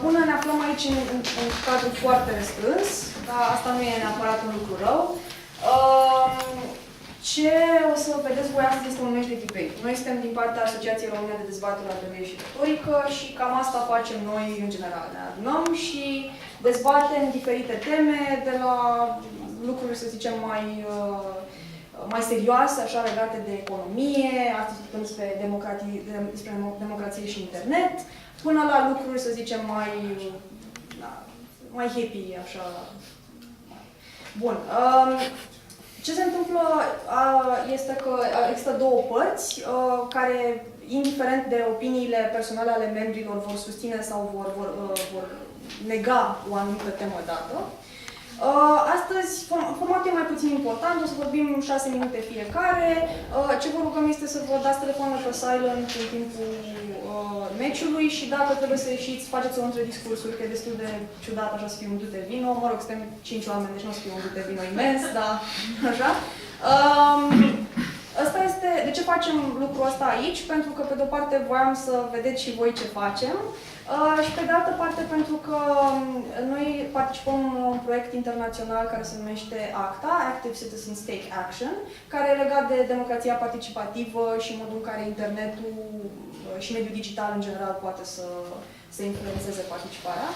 Bună, ne aflăm aici în cadru foarte restrâns, dar asta nu e neapărat un lucru rău. Ce o să vedeți voi astăzi este un meci de debate. Noi suntem din partea Asociației Române de Dezbatere la Teorie și Retorică și cam asta facem noi în general. Ne adunăm și dezbatem diferite teme, de la lucruri, să zicem, mai serioase, așa, legate de economie, astăzi discutăm despre democrație și internet, până la lucruri, să zicem, mai happy, așa. Bun. Ce se întâmplă este că există două părți care, indiferent de opiniile personale ale membrilor, vor susține sau vor nega o anumită temă dată. Astăzi, formatul e mai puțin important, o să vorbim 6 minute fiecare. Ce vă rugăm este să vă dați telefonul pe silent în timpul meciului și dacă trebuie să ieșiți, faceți-o între discursuri, că e destul de ciudat așa să fie un dute vino. Mă rog, suntem 5 oameni, deci nu o să fie un dute vino imens, dar așa. Asta este, de ce facem lucrul ăsta aici? Pentru că, pe de-o parte, voiam să vedeți și voi ce facem. Și pe de altă parte, pentru că noi participăm la un proiect internațional care se numește ACTA, Active Citizens Take Action, care e legat de democrația participativă și modul în care internetul și mediul digital în general poate să influențeze participarea.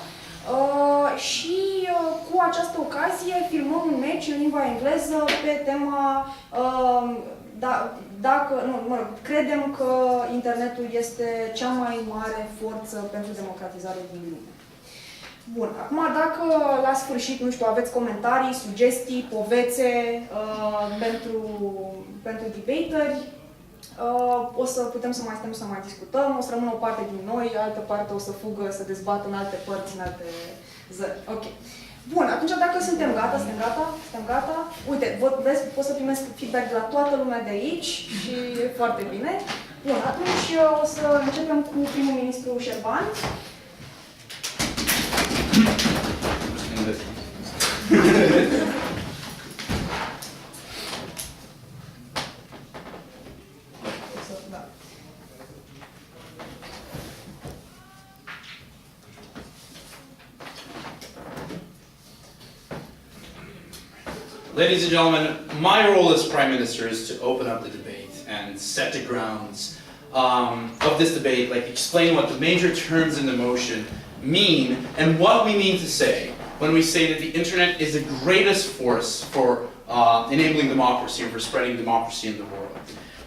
Și cu această ocazie filmăm un meci în limba engleză pe tema credem că internetul este cea mai mare forță pentru democratizare din lume. Bun, acum dacă la sfârșit, nu știu, aveți comentarii, sugestii, povețe pentru debateri, o să putem să mai stăm să mai discutăm, o să rămână o parte din noi, altă parte o să fugă, să dezbată în alte părți, în alte zări. Ok. Bun, atunci dacă suntem gata, suntem gata. Uite, vezi, pot să primesc feedback de la toată lumea de aici și e foarte bine. Bun, atunci o să începem cu primul ministru Șerban. Ladies and gentlemen, my role as Prime Minister is to open up the debate and set the grounds of this debate, like explain what the major terms in the motion mean and what we mean to say when we say that the internet is the greatest force for enabling democracy and for spreading democracy in the world.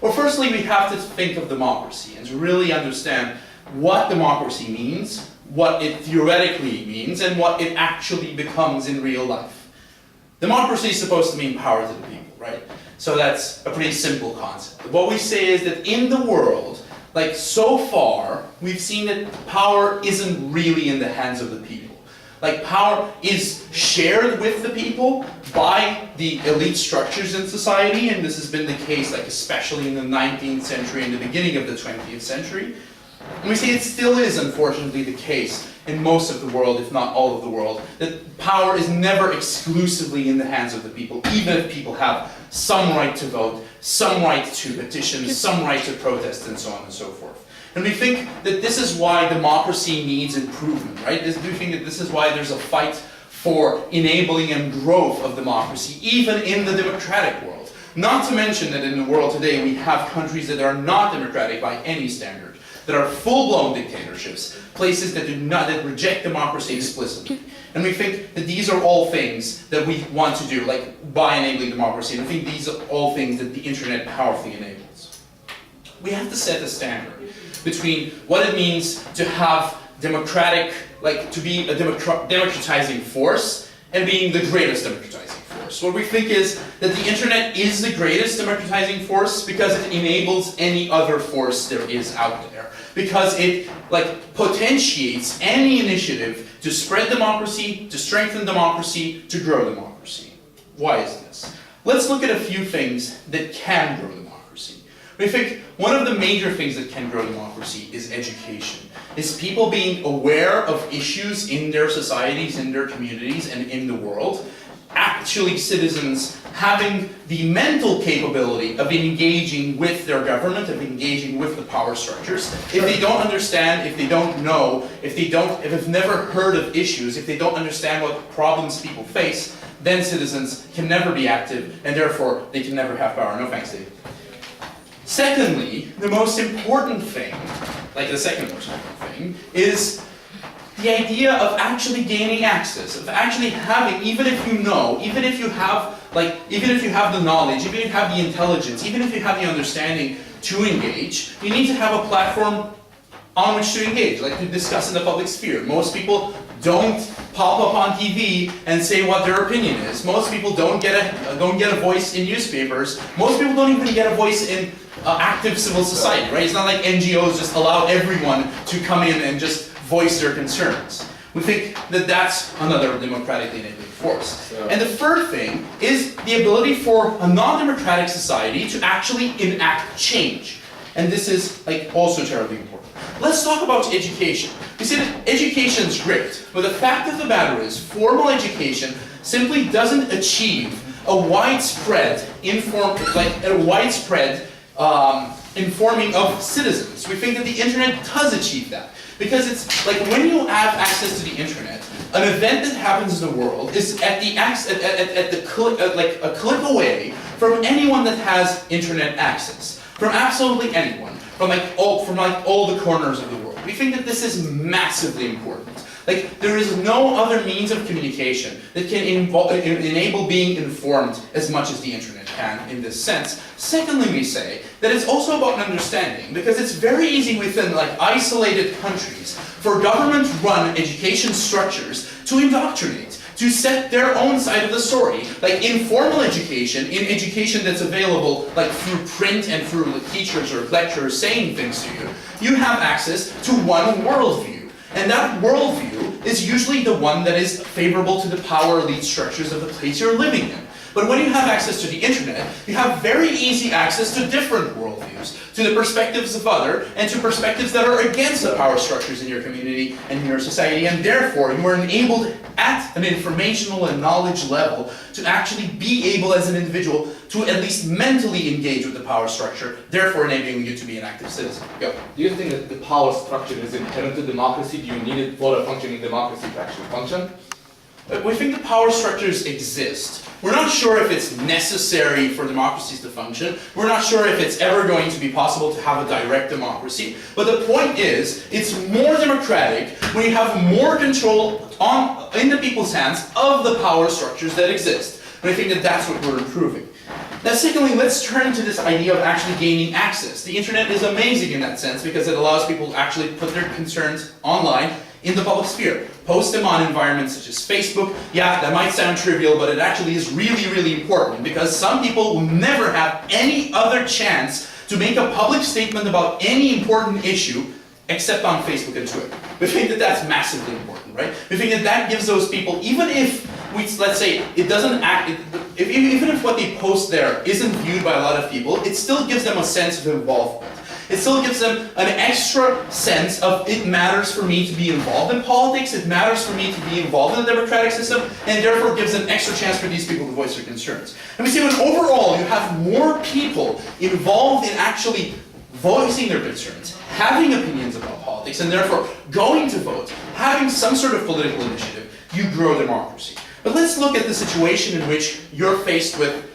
Well, firstly, we have to think of democracy and to really understand what democracy means, what it theoretically means, and what it actually becomes in real life. Democracy is supposed to mean power to the people, right? So that's a pretty simple concept. What we say is that in the world, like so far, we've seen that power isn't really in the hands of the people. Like power is shared with the people by the elite structures in society, and this has been the case, like especially in the 19th century and the beginning of the 20th century. And we see it still is, unfortunately, the case in most of the world, if not all of the world, that power is never exclusively in the hands of the people, even if people have some right to vote, some right to petition, some right to protest, and so on and so forth. And we think that this is why democracy needs improvement, right? We think that this is why there's a fight for enabling and growth of democracy, even in the democratic world. Not to mention that in the world today we have countries that are not democratic by any standard, that are full-blown dictatorships, places that that reject democracy explicitly. And we think that these are all things that we want to do, like by enabling democracy. And I think these are all things that the internet powerfully enables. We have to set a standard between what it means to have democratic, like to be a democratizing force, and being the greatest democratizing force. What we think is that the internet is the greatest democratizing force because it enables any other force there is out there. Because it potentiates any initiative to spread democracy, to strengthen democracy, to grow democracy. Why is this? Let's look at a few things that can grow democracy. We think one of the major things that can grow democracy is education. Is people being aware of issues in their societies, in their communities, and in the world. Actually citizens having the mental capability of engaging with their government, of engaging with the power structures. If they don't understand, if they don't know, if they've never heard of issues, if they don't understand what problems people face, then citizens can never be active, and therefore they can never have power. No thanks, Dave. Secondly, the most important thing, like the second most important thing, is the idea of actually gaining access, of actually having, even if you know, even if you have the knowledge, even if you have the intelligence, even if you have the understanding to engage, you need to have a platform on which to engage, like to discuss in the public sphere. Most people don't pop up on TV and say what their opinion is. Most people don't get a voice in newspapers. Most people don't even get a voice in active civil society, right? It's not like NGOs just allow everyone to come in and just voice their concerns. We think that that's another democratically enabling force. And the third thing is the ability for a non-democratic society to actually enact change. And this is also terribly important. Let's talk about education. We see that education is great, but the fact of the matter is formal education simply doesn't achieve a widespread informing of citizens. We think that the internet does achieve that. Because it's like when you have access to the internet, an event that happens in the world is at a click away from anyone that has internet access, from absolutely anyone, from all the corners of the world. We think that this is massively important. There is no other means of communication that can enable being informed as much as the internet can in this sense. Secondly, we say that it's also about an understanding, because it's very easy within isolated countries for government-run education structures to indoctrinate, to set their own side of the story. Like in formal education, in education that's available through print and through teachers or lecturers saying things to you, you have access to one worldview. And that worldview is usually the one that is favorable to the power elite structures of the place you're living in. But when you have access to the internet, you have very easy access to different worldviews, to the perspectives of others, and to perspectives that are against the power structures in your community and in your society, and therefore you are enabled at an informational and knowledge level to actually be able as an individual to at least mentally engage with the power structure, therefore enabling you to be an active citizen. Go. Do you think that the power structure is inherent to democracy? Do you need it for a functioning democracy to actually function? We think the power structures exist. We're not sure if it's necessary for democracies to function. We're not sure if it's ever going to be possible to have a direct democracy. But the point is, it's more democratic when you have more control in the people's hands of the power structures that exist. And I think that that's what we're improving. Now, secondly, let's turn to this idea of actually gaining access. The internet is amazing in that sense because it allows people to actually put their concerns online in the public sphere. Post them on environments such as Facebook. Yeah, that might sound trivial, but it actually is really, really important because some people will never have any other chance to make a public statement about any important issue except on Facebook and Twitter. We think that that's massively important, right? We think that that gives those people, even if let's say it doesn't even if what they post there isn't viewed by a lot of people, it still gives them a sense of involvement. It still gives them an extra sense of it matters for me to be involved in politics, it matters for me to be involved in the democratic system, and therefore gives an extra chance for these people to voice their concerns. And we see when overall you have more people involved in actually voicing their concerns, having opinions about politics, and therefore going to vote, having some sort of political initiative, you grow democracy. But let's look at the situation in which you're faced with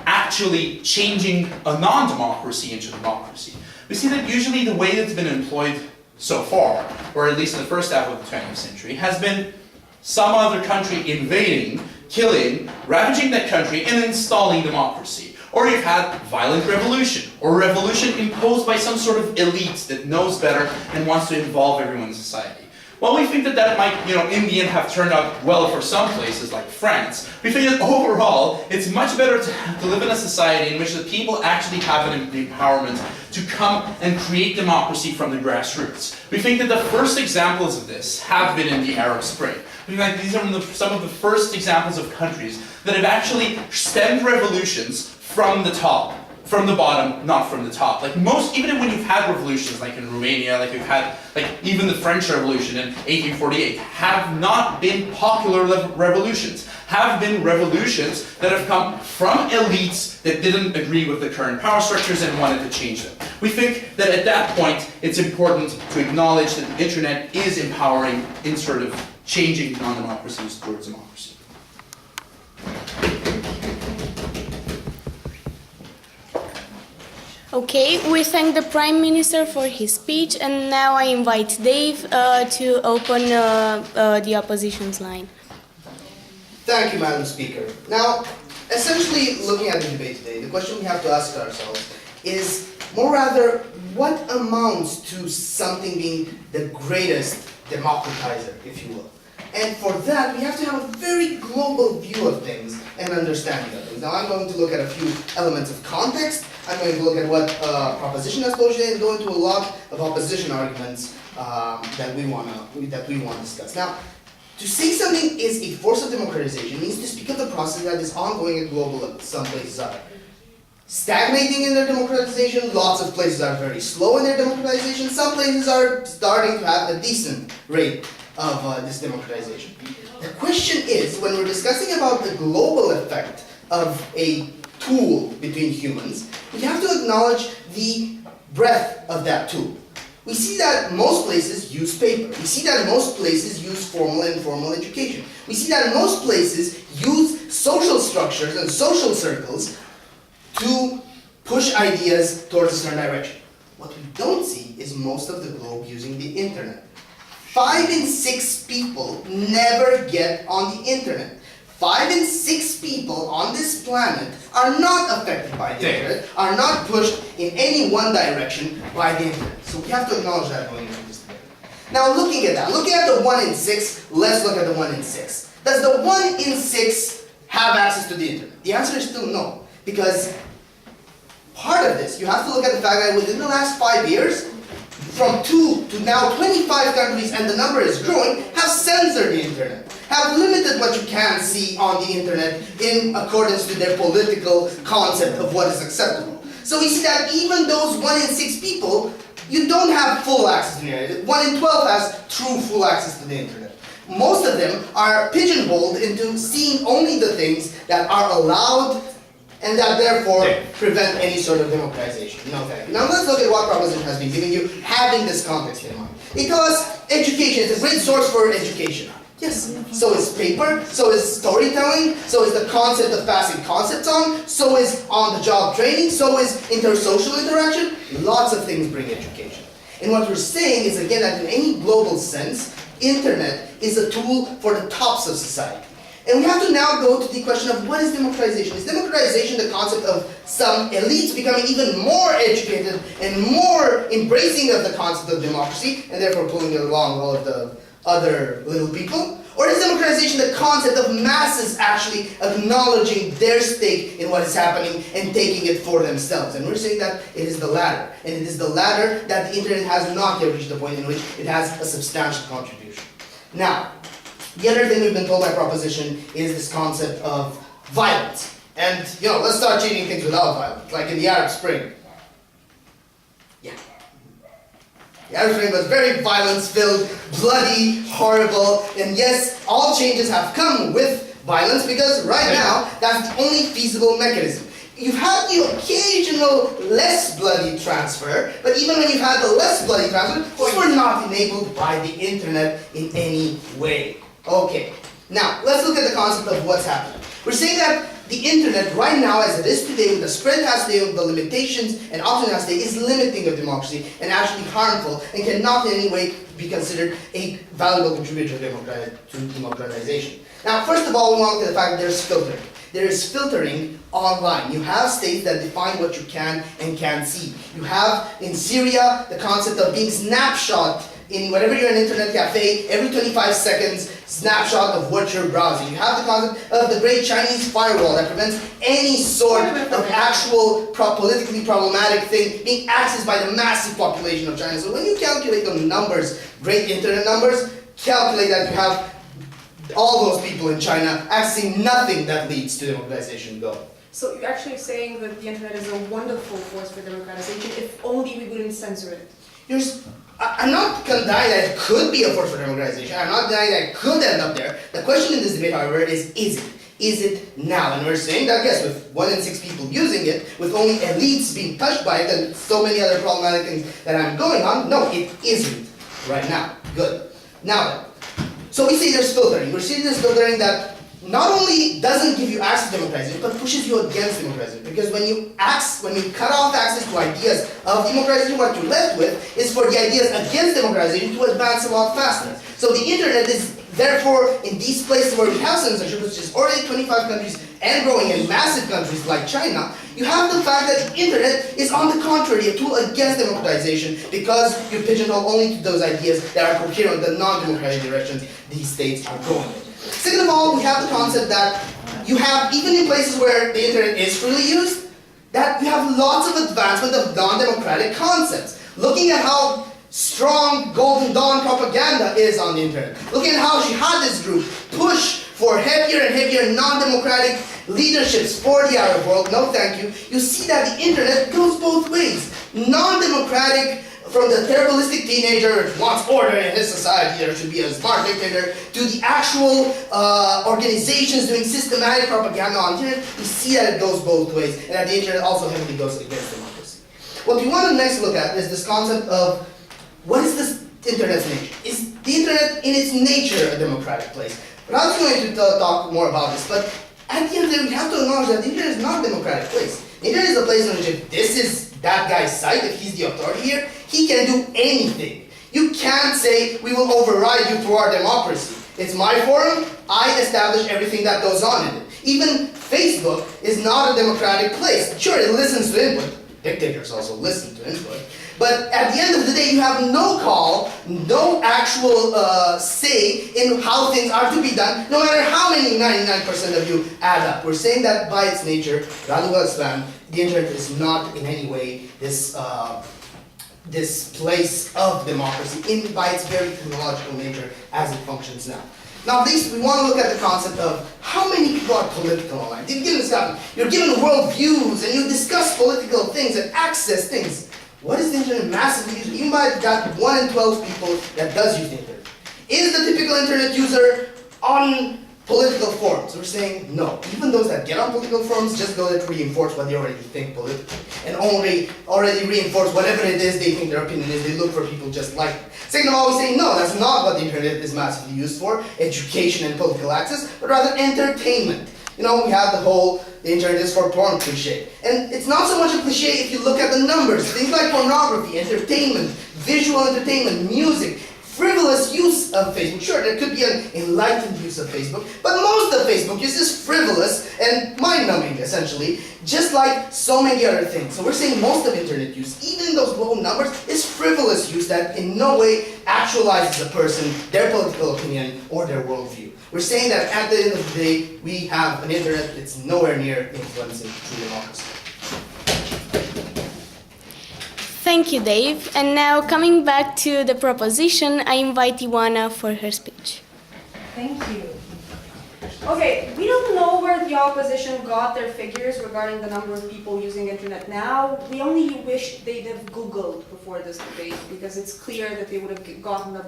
actually changing a non-democracy into democracy. We see that usually the way that's been employed so far, or at least in the first half of the 20th century, has been some other country invading, killing, ravaging that country, and installing democracy. Or you've had violent revolution, or revolution imposed by some sort of elite that knows better and wants to involve everyone in society. While we think that that might, in the end have turned out well for some places like France, we think that overall it's much better to live in a society in which the people actually have an empowerment to come and create democracy from the grassroots. We think that the first examples of this have been in the Arab Spring. We think these are some of the first examples of countries that have actually stemmed revolutions from the top, from the bottom, not from the top. Like most, even when you've had revolutions, like in Romania, like we've had, like even the French Revolution in 1848, have not been popular revolutions, have been revolutions that have come from elites that didn't agree with the current power structures and wanted to change them. We think that at that point, it's important to acknowledge that the internet is empowering in sort of changing non-democracies towards democracy. Okay, we thank the Prime Minister for his speech, and now I invite Dave to open the opposition's line. Thank you, Madam Speaker. Now, essentially, looking at the debate today, the question we have to ask ourselves is, more rather, what amounts to something being the greatest democratizer, if you will? And for that, we have to have a very global view of things and understanding of things. Now, I'm going to look at a few elements of context. I'm going to look at what proposition has posed and go into a lot of opposition arguments that we want to discuss. Now, to say something is a force of democratization means to speak of the process that is ongoing at global level. Some places are stagnating in their democratization, lots of places are very slow in their democratization, some places are starting to have a decent rate of this democratization. The question is, when we're discussing about the global effect of a tool between humans, we have to acknowledge the breadth of that tool. We see that most places use paper. We see that most places use formal and informal education. We see that most places use social structures and social circles to push ideas towards a certain direction. What we don't see is most of the globe using the internet. 5 in 6 people never get on the internet. 5 in 6 people on this planet are not affected by the internet, are not pushed in any one direction by the internet. So we have to acknowledge that going into this debate. Now looking at that, looking at the 1 in 6, let's look at the 1 in 6. Does the 1 in 6 have access to the internet? The answer is still no, because part of this, you have to look at the fact that within the last 5 years, from 2 to now 25 countries, and the number is growing, have censored the internet, have limited what you can see on the internet in accordance to their political concept of what is acceptable. So we see that even those 1 in 6 people, you don't have full access to the internet. 1 in 12 has true full access to the internet. Most of them are pigeonholed into seeing only the things that are allowed and that therefore prevent any sort of democratization. No thank you. Now let's look at what proposition has been giving you, having this context in mind. It tells us education is a great source for education. Yes, so is paper, so is storytelling, so is the concept of passing concepts on, so is on-the-job training, so is intersocial interaction. Lots of things bring education. And what we're saying is, again, that in any global sense, internet is a tool for the tops of society. And we have to now go to the question of what is democratization? Is democratization the concept of some elites becoming even more educated and more embracing of the concept of democracy, and therefore pulling along all of the other little people? Or is democratization the concept of masses actually acknowledging their stake in what is happening and taking it for themselves? And we're saying that it is the latter. And it is the latter that the internet has not yet reached the point in which it has a substantial contribution. Now, the other thing we've been told by proposition is this concept of violence. And, let's start changing things without violence, like in the Arab Spring. Yeah. The Arab Spring was very violence-filled, bloody, horrible, and yes, all changes have come with violence because right now, that's the only feasible mechanism. You've had the occasional less bloody transfer, but even when you've had the less bloody transfer, those were not enabled by the internet in any way. Okay, now let's look at the concept of what's happening. We're saying that the internet right now, as it is today, with the spread it has today, the limitations and options it has today, is limiting of democracy and actually harmful and cannot in any way be considered a valuable contributor to democratization. Now, first of all, we want to look at the fact that there's filtering. There is filtering online. You have states that define what you can and can't see. You have in Syria the concept of being snapshot in whenever you're in an internet cafe, every 25 seconds, snapshot of what you're browsing. You have the concept of the great Chinese firewall that prevents any sort of actual politically problematic thing being accessed by the massive population of China. So when you calculate the numbers, great internet numbers, calculate that you have all those people in China accessing nothing that leads to democratization go. So you're actually saying that the internet is a wonderful force for democratization if only we wouldn't censor it. I'm not denying that it could be a force for democratization. I'm not denying that it could end up there. The question in this debate, however, is it? Is it now? And we're saying that, yes, with 1 in 6 people using it, with only elites being touched by it, and so many other problematic things that I'm going on, no, it isn't right now. Good. Now then, so we say there's filtering. We're seeing there's filtering that not only doesn't give you access to democratization, but pushes you against democratization. Because when you cut off access to ideas of democratization, what you're left with is for the ideas against democratization to advance a lot faster. So the internet is therefore in these places where we have censorship, which is already 25 countries and growing in massive countries like China, you have the fact that the internet is on the contrary a tool against democratization because you pigeonhole only to those ideas that are coherent with the non-democratic directions these states are going in. Second of all, we have the concept that you have, even in places where the internet is freely used, that we have lots of advancement of non-democratic concepts. Looking at how strong Golden Dawn propaganda is on the internet. Looking at how jihadist groups push for heavier and heavier non-democratic leaderships for the Arab world. No thank you. You see that the internet goes both ways. Non-democratic from the terribilistic teenager who wants order in his society, there should be a smart dictator, to the actual organizations doing systematic propaganda on the internet, you see that it goes both ways, and that the internet also heavily goes against democracy. What we want to next look at is this concept of what is this internet's nature? Is the internet in its nature a democratic place? But I was going to talk more about this, but at the end of the day, we have to acknowledge that the internet is not a democratic place. The internet is a place in which if this is that guy's site, if he's the authority here, he can do anything. You can't say, we will override you through our democracy. It's my forum, I establish everything that goes on in it. Even Facebook is not a democratic place. Sure, it listens to input. Dictators also listen to input. But at the end of the day, you have no call, no actual say in how things are to be done, no matter how many 99% of you add up. We're saying that by its nature, Radu Islam, the internet is not in any way this place of democracy by its very technological nature as it functions now. Now, this, we want to look at the concept of how many people are political online. You're given world views and you discuss political things and access things. What is the internet massively used? Even by that 1 in 12 people that does use the internet. Is the typical internet user on political forums? We're saying no. Even those that get on political forums just go there to reinforce what they already think politically. And already reinforce whatever it is they think their opinion is. They look for people just like them. Second of all, we say no, that's not what the internet is massively used for, education and political access, but rather entertainment. You know, we have the internet is for porn cliche. And it's not so much a cliche if you look at the numbers. Things like pornography, entertainment, visual entertainment, music, frivolous use of Facebook. Sure, there could be an enlightened use of Facebook, but most of Facebook use is frivolous and mind-numbing, essentially, just like so many other things. So we're saying most of internet use, even in those low numbers, is frivolous use that in no way actualizes a person, their political opinion, or their worldview. We're saying that at the end of the day, we have an internet that's nowhere near influencing true democracy. Thank you, Dave. And now, coming back to the proposition, I invite Ioana for her speech. Thank you. Okay, we don't know where the opposition got their figures regarding the number of people using internet now. We only wish they'd have Googled before this debate, because it's clear that they would have gotten a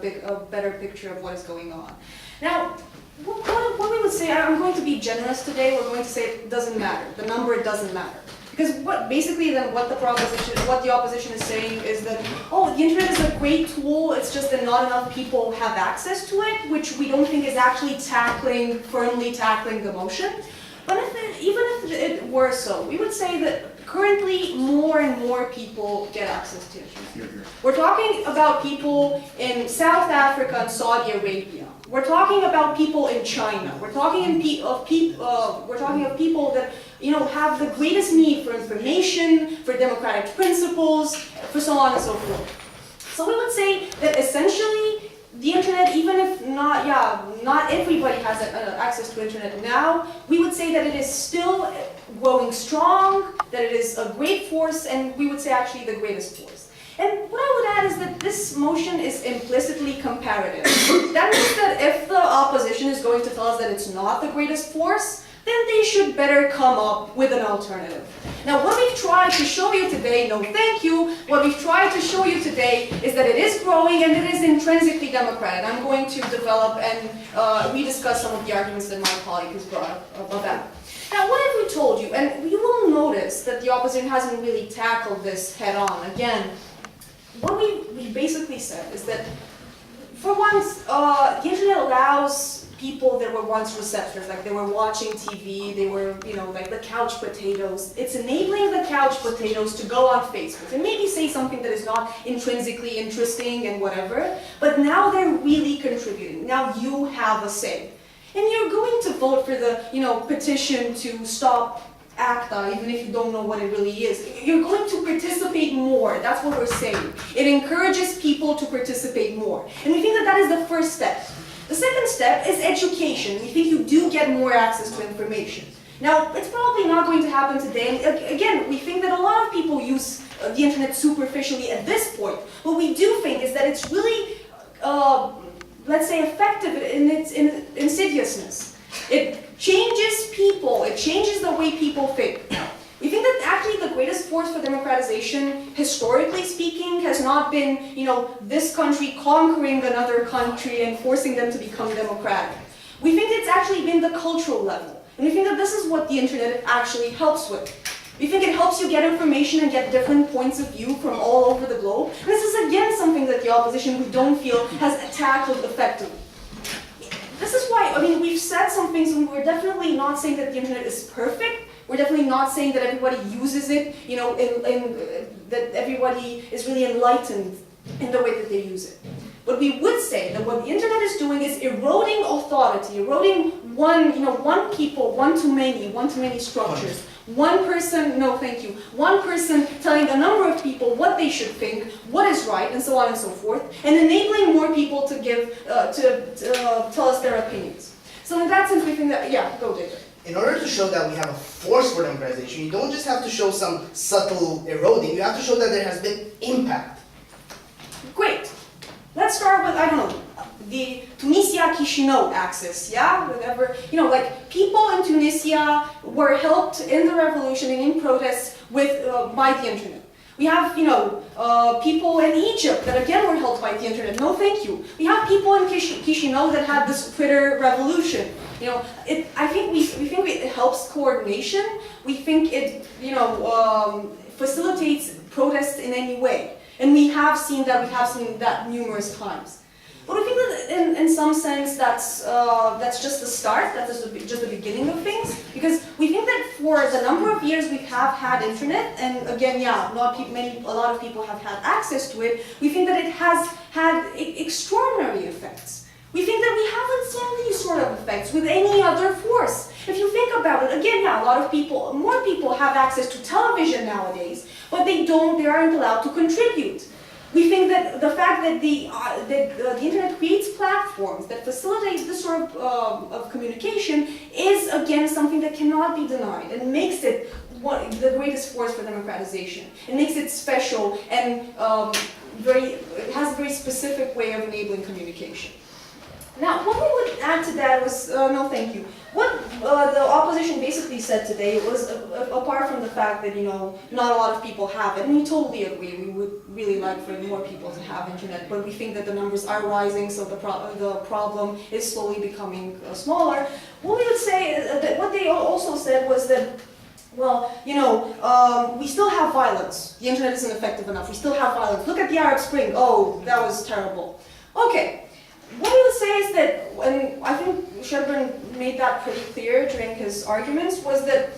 better picture of what is going on. Now, what we would say, I'm going to be generous today, we're going to say it doesn't matter. The number doesn't matter. Because what the opposition is saying is that, oh, the internet is a great tool, it's just that not enough people have access to it, which we don't think is actually firmly tackling the motion. But even if it were so, we would say that currently more and more people get access to internet. We're talking about people in South Africa and Saudi Arabia. We're talking about people in China. We're talking of people that have the greatest need for information, for democratic principles, for so on and so forth. So we would say that essentially the internet, even if not everybody has access to internet now, we would say that it is still growing strong, that it is a great force, and we would say actually the greatest force. And what I would add is that this motion is implicitly comparative. That means that if the opposition is going to tell us that it's not the greatest force, then they should better come up with an alternative. Now, what we've tried to show you today, no thank you, what we've tried to show you today is that it is growing and it is intrinsically democratic. I'm going to develop and rediscuss some of the arguments that my colleague has brought up about that. Now, what have we told you? And you will notice that the opposition hasn't really tackled this head on. Again, what we basically said is that, for once, the internet allows people that were once receptors, like they were watching TV, they were, like the couch potatoes. It's enabling the couch potatoes to go on Facebook and maybe say something that is not intrinsically interesting and whatever, but now they're really contributing. Now you have a say. And you're going to vote for the, petition to stop ACTA, even if you don't know what it really is. You're going to participate more. That's what we're saying. It encourages people to participate more. And we think that that is the first step. The second step is education. We think you do get more access to information. Now, it's probably not going to happen today. And again, we think that a lot of people use the internet superficially at this point. What we do think is that it's really, let's say, effective in its insidiousness. It changes people. It changes the way people think. We think that actually the greatest force for democratization, historically speaking, has not been, this country conquering another country and forcing them to become democratic. We think it's actually been the cultural level. And we think that this is what the internet actually helps with. We think it helps you get information and get different points of view from all over the globe. And this is again something that the opposition, we don't feel, has tackled effectively. This is why, we've said some things and we're definitely not saying that the internet is perfect. We're definitely not saying that everybody uses it, that everybody is really enlightened in the way that they use it. But we would say that what the internet is doing is eroding authority, eroding one people, one too many structures. One person, no thank you, one person telling a number of people what they should think, what is right, and so on and so forth, and enabling more people to tell us their opinions. So in that sense, we think that, yeah, go David. In order to show that we have a force for democratization, you don't just have to show some subtle eroding, you have to show that there has been impact. Great. Let's start with, the Tunisia-Chisinau axis, yeah? Whatever, like people in Tunisia were helped in the revolution and in protests by the internet. We have, people in Egypt that again were helped by the internet. No, thank you. We have people in Chisinau that had this Twitter revolution. I think we think it helps coordination. We think it, facilitates protests in any way, and we have seen that numerous times. But we think that in some sense that's just the start, that's just the beginning of things, because we think that for the number of years we have had internet, and again, yeah, a lot of people have had access to it, we think that it has had extraordinary effects. We think that we haven't seen these sort of effects with any other force. If you think about it, again, yeah, more people have access to television nowadays, but they aren't allowed to contribute. We think that the fact that the internet creates platforms that facilitate this sort of communication is, again, something that cannot be denied and makes it the greatest force for democratization. It makes it special and it has a very specific way of enabling communication. Now, what we would add to that was, no thank you. What the opposition basically said today was, apart from the fact that, not a lot of people have it, and we totally agree, we would really like for more people to have internet, but we think that the numbers are rising, so the problem is slowly becoming smaller. What we would say, that what they also said was that, well, we still have violence. The internet isn't effective enough. We still have violence. Look at the Arab Spring. Oh, that was terrible. Okay. What I would say is that, and I think Sherburne made that pretty clear during his arguments, was that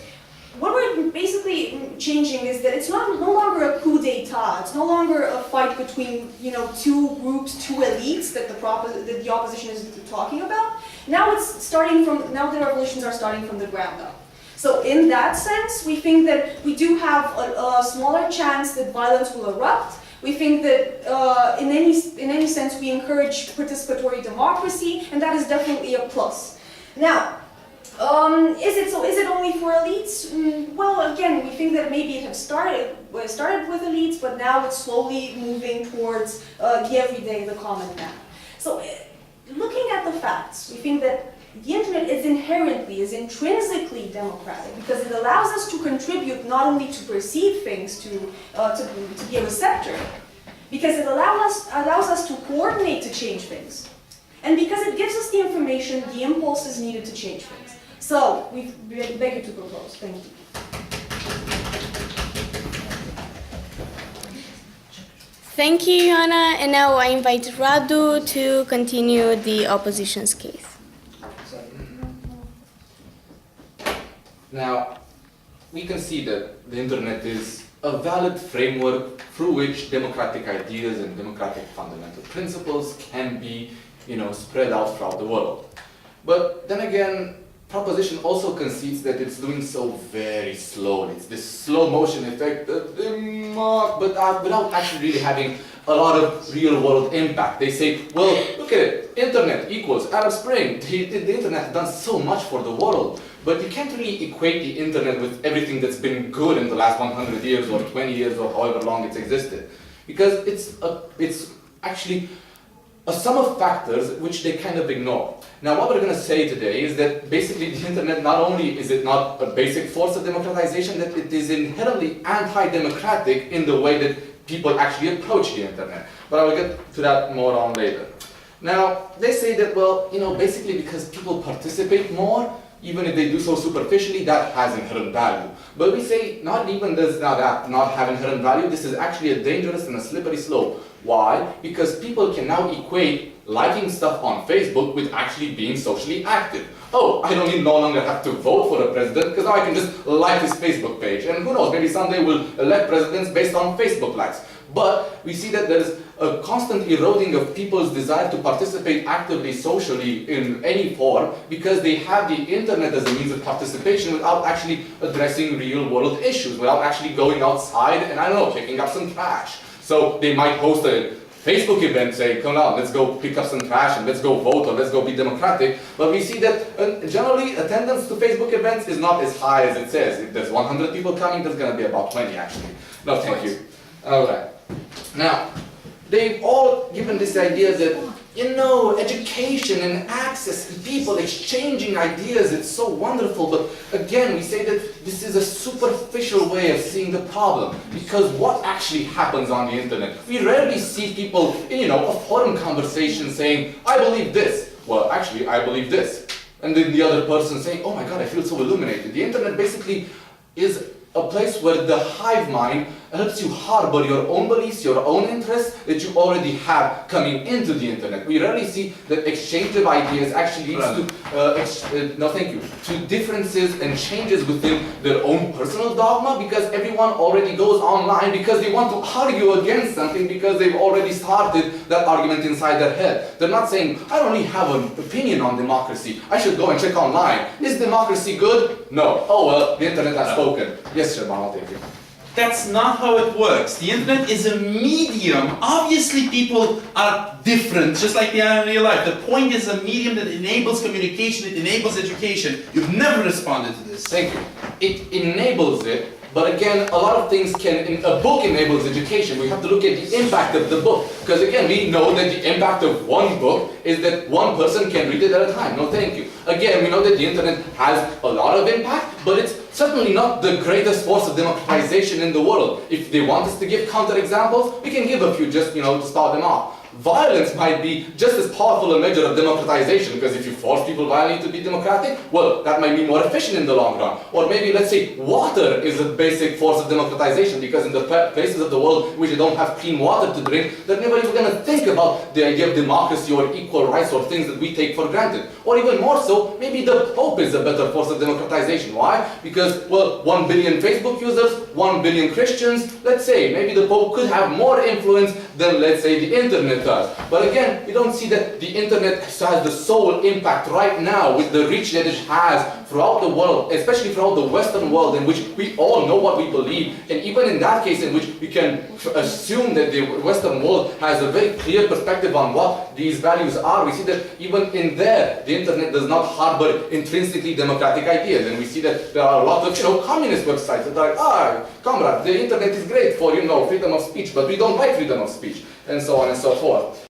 what we're basically changing is that it's no longer a coup d'etat. It's no longer a fight between two groups, two elites that the opposition is talking about. Now the revolutions are starting from the ground up. So in that sense, we think that we do have a smaller chance that violence will erupt. We think that in any sense we encourage participatory democracy, and that is definitely a plus. Now, is it only for elites? Well, again, we think that maybe it started with elites, but now it's slowly moving towards the everyday, the common man. So, looking at the facts, we think that the internet is intrinsically democratic because it allows us to contribute not only to perceive things, to be a receptor, because it allows us to coordinate to change things, and because it gives us the information, the impulses needed to change things. So, we beg you to propose. Thank you. Thank you, Ioana. And now I invite Radu to continue the opposition's case. Now, we can see that the internet is a valid framework through which democratic ideas and democratic fundamental principles can be, spread out throughout the world. But then again, proposition also concedes that it's doing so very slowly. It's this slow motion effect that without actually really having a lot of real world impact. They say, well, look at it, internet equals Arab Spring. The internet has done so much for the world. But you can't really equate the internet with everything that's been good in the last 100 years or 20 years or however long it's existed. Because it's actually a sum of factors which they kind of ignore. Now what we're going to say today is that basically the internet, not only is it not a basic force of democratization, that it is inherently anti-democratic in the way that people actually approach the internet. But I will get to that more on later. Now, they say that, well, basically because people participate more, even if they do so superficially, that has inherent value. But we say, not even does that not have inherent value, this is actually a dangerous and a slippery slope. Why? Because people can now equate liking stuff on Facebook with actually being socially active. Oh, I don't even no longer have to vote for a president because now I can just like his Facebook page. And who knows, maybe someday we'll elect presidents based on Facebook likes. But we see that there is a constant eroding of people's desire to participate actively socially in any form because they have the internet as a means of participation without actually addressing real world issues, without actually going outside and, I don't know, picking up some trash. So they might host a Facebook event saying, come on, let's go pick up some trash and let's go vote or let's go be democratic. But we see that generally attendance to Facebook events is not as high as it says. If there's 100 people coming, there's going to be about 20 actually. No, thank you. Alright. Now, they've all given this idea that, education and access and people exchanging ideas, it's so wonderful. But again, we say that this is a superficial way of seeing the problem. Because what actually happens on the internet? We rarely see people in, a forum conversation saying, I believe this. Well, actually, I believe this. And then the other person saying, oh my God, I feel so illuminated. The internet basically is a place where the hive mind helps you harbor your own beliefs, your own interests that you already have coming into the internet. We rarely see that exchange of ideas actually leads to differences and changes within their own personal dogma, because everyone already goes online because they want to argue against something because they've already started that argument inside their head. They're not saying, I don't really have an opinion on democracy. I should go and check online. Is democracy good? No. Oh well, the internet has spoken. Yes, sir, I'll take it. That's not how it works. The internet is a medium. Obviously people are different, just like they are in real life. The point is a medium that enables communication, it enables education. You've never responded to this. Thank you. It enables it, but again, a lot of things a book enables education. We have to look at the impact of the book. Because again, we know that the impact of one book is that one person can read it at a time. No, thank you. Again, we know that the internet has a lot of impact, but it's certainly not the greatest force of democratization in the world. If they want us to give counterexamples, we can give a few just, to start them off. Violence might be just as powerful a measure of democratization, because if you force people violently to be democratic, well, that might be more efficient in the long run. Or maybe, let's say, water is a basic force of democratization, because in the places of the world which they don't have clean water to drink, they're never even going to think about the idea of democracy or equal rights or things that we take for granted. Or even more so, maybe the Pope is a better force of democratization. Why? Because, well, 1 billion Facebook users, 1 billion Christians, let's say, maybe the Pope could have more influence than, let's say, the internet does. But again, we don't see that the internet has the sole impact right now with the reach that it has throughout the world, especially throughout the Western world, in which we all know what we believe. And even in that case, in which we can assume that the Western world has a very clear perspective on what these values are, we see that even in there, the internet does not harbor intrinsically democratic ideas. And we see that there are a lot of, communist websites that are like, comrade, the internet is great for, freedom of speech, but we don't like freedom of speech, and so on and so forth.